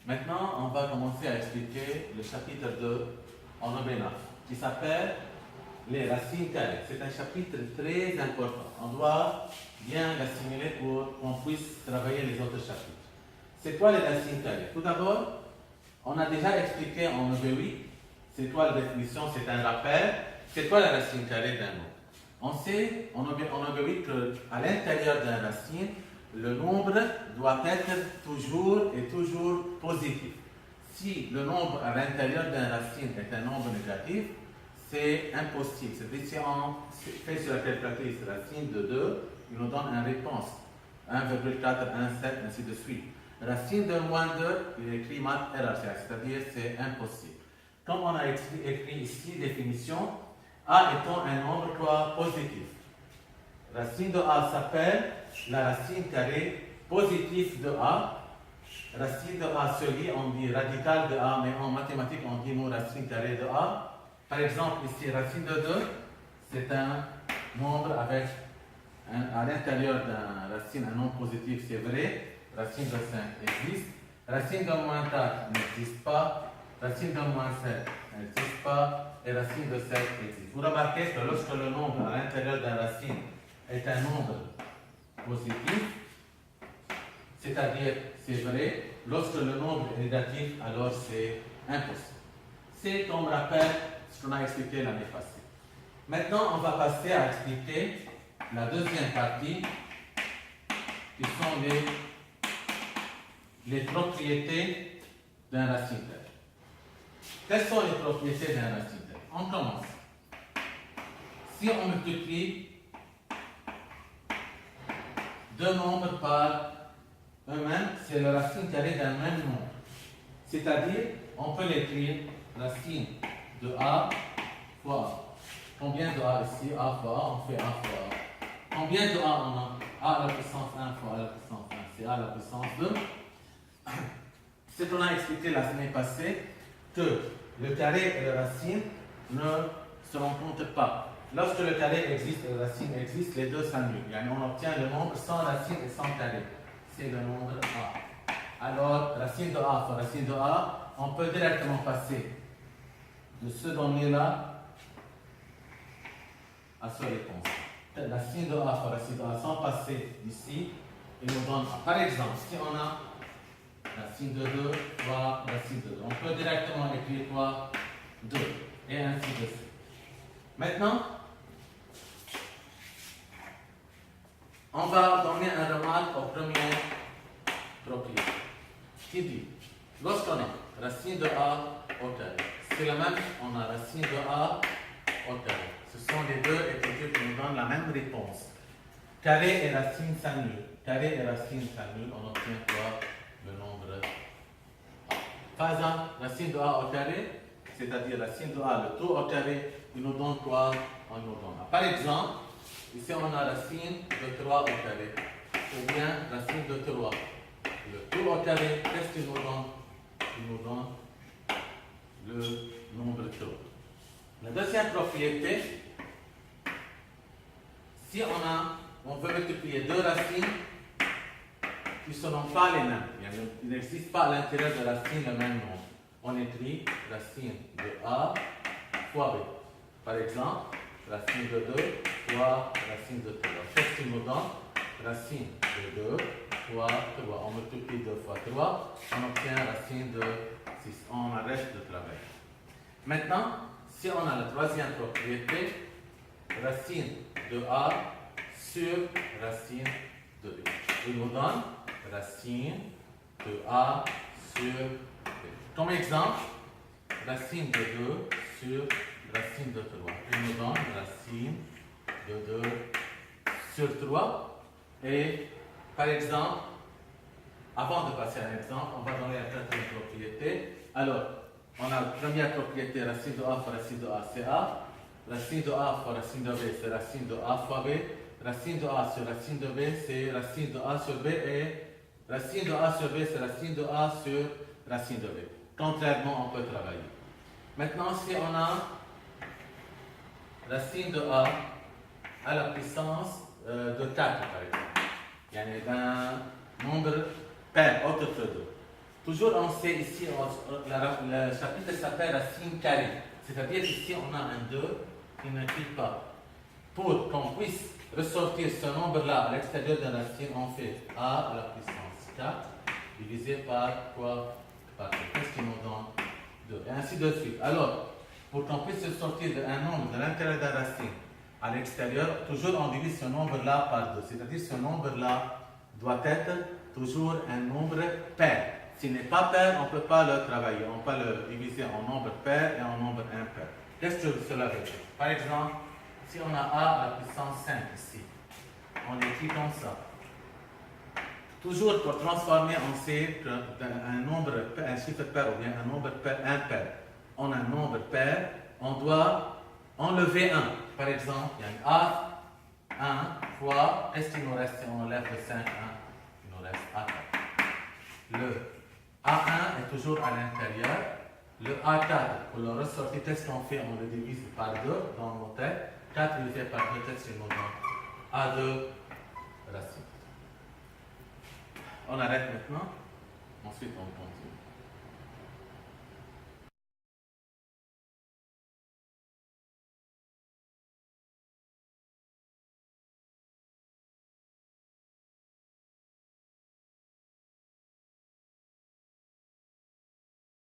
Maintenant, on va commencer à expliquer le chapitre 2 en Obéna, qui s'appelle les racines carrées. C'est un chapitre très important. On doit bien l'assimiler pour qu'on puisse travailler les autres chapitres. C'est quoi les racines carrées? Tout d'abord, on a déjà expliqué en OB8, c'est quoi la définition, c'est un rappel, c'est quoi la racine carrée d'un nombre. On sait en OB8 qu'à l'intérieur d'une racine, le nombre doit être toujours et toujours positif. Si le nombre à l'intérieur d'une racine est un nombre négatif, c'est impossible. C'est-à-dire si on fait sur la calculatrice racine de 2, il nous donne une réponse. 1,4, 1,7, ainsi de suite. Racine de moins 2, il est écrit math error, c'est-à-dire c'est impossible. Comme on a écrit ici, définition, A étant un nombre quoi, positif. Racine de A s'appelle la racine carrée positive de A. Racine de A se lit, on dit radical de A, mais en mathématiques, on dit nous racine carrée de A. Par exemple, ici, racine de 2, c'est un nombre avec, à l'intérieur d'une racine, un nombre positif, c'est vrai. Racine de 5 existe. Racine de moins 4 n'existe pas. Racine de moins 7 n'existe pas. Et racine de 7 existe. Vous remarquez que lorsque le nombre à l'intérieur d'une racine est un nombre positif, c'est-à-dire c'est vrai, lorsque le nombre est négatif, alors c'est impossible. C'est comme rappel ce qu'on a expliqué l'année passée. Maintenant, on va passer à expliquer la deuxième partie, qui sont les propriétés d'un racine carrée. Quelles sont les propriétés d'un racine carrée? On commence. Si on multiplie deux nombres par eux-mêmes, c'est la racine carrée d'un même nombre. C'est-à-dire, on peut l'écrire racine de A fois A. Combien de A ici? A fois A, on fait A fois A. Combien de A on a? A à la puissance 1 fois A à la puissance 1, c'est A à la puissance 2. Ce qu'on a expliqué la semaine passée, que le carré et la racine ne se rencontrent pas. Lorsque le carré existe et la racine existe, les deux s'annulent. On obtient le nombre sans racine et sans carré. C'est le nombre A. Alors, racine de A fois racine de A, on peut directement passer de ce donné-là à ce réponse. Racine de A fois racine de A sans passer d'ici, il nous donne, par exemple, si on a racine de 2 fois racine de 2, on peut directement écrire quoi? 2, et ainsi de suite. Maintenant, on va donner un remarque aux premières propriétés. Qui dit, lorsqu'on a racine de A au carré, c'est la même, on a racine de A au carré. Ce sont les deux écritures qui nous donnent la même réponse. Carré et racine s'annulent. Carré et racine s'annulent, on obtient quoi? Le nombre A. Par exemple, racine de A au carré, c'est-à-dire racine de A, le tout au carré, il nous donne quoi? On nous donne A. Par exemple, ici on a racine de 3 au carré, ou bien racine de 3. Le tout au carré, qu'est-ce qu'il nous donne? Il nous donne le nombre 3. La deuxième propriété, si on veut multiplier deux racines qui ne seront pas les mêmes, il n'existe pas à l'intérieur de racine le même nombre, on écrit racine de A fois B. Par exemple, racine de 2 fois racine de 3. Qu'est-ce qu'il nous donne? Racine de 2 fois 3. On multiplie 2 fois 3, on obtient racine de 6. On arrête de travailler. Maintenant, si on a la troisième propriété, racine de A sur racine de B. Il nous donne racine de A sur B. Comme exemple, racine de 2 sur racine de 3. Il nous donne racine de 2 sur 3. Et par exemple, avant de passer à l'exemple, on va donner la quatrième propriété. Alors, on a la première propriété, racine de A fois racine de A, c'est A. Racine de A fois racine de B, c'est racine de A fois B. Racine de A sur racine de B, c'est racine de A sur B. Et racine de A sur B, c'est racine de A sur racine de B. Contrairement, on peut travailler. Maintenant, si on a racine de A à la puissance de 4, par exemple, il y a un nombre pair autre que 2. Toujours on sait ici, le chapitre s'appelle racine carrée. C'est-à-dire ici on a un 2 qui ne quitte pas. Pour qu'on puisse ressortir ce nombre-là à l'extérieur de la racine, on fait a à la puissance 4 divisé par quoi? Par 2. Qu'est-ce qui nous donne 2? Et ainsi de suite. Alors, pour qu'on puisse sortir un nombre de l'intérieur de la racine à l'extérieur, toujours on divise ce nombre-là par 2. C'est-à-dire ce nombre-là doit être toujours un nombre pair. S'il n'est pas pair, on ne peut pas le travailler. On peut le diviser en nombre pair et en nombre impair. Qu'est-ce que cela veut dire? Par exemple, si on a a à la puissance 5 ici, on écrit comme ça. Toujours pour transformer en C un chiffre pair ou bien un nombre impair en un nombre pair, on doit enlever 1. Par exemple, il y a un A1 fois, qu'est-ce qu'il nous reste si on enlève le 5, 1? Il nous reste A4. Le A1 est toujours à l'intérieur. Le A4, pour le ressortir, qu'est-ce qu'on fait? On le divise par 2 dans nos têtes. 4 divisé par 2, qu'est-ce qu'il nous donne? A2 racine. On arrête maintenant. Ensuite, on continue.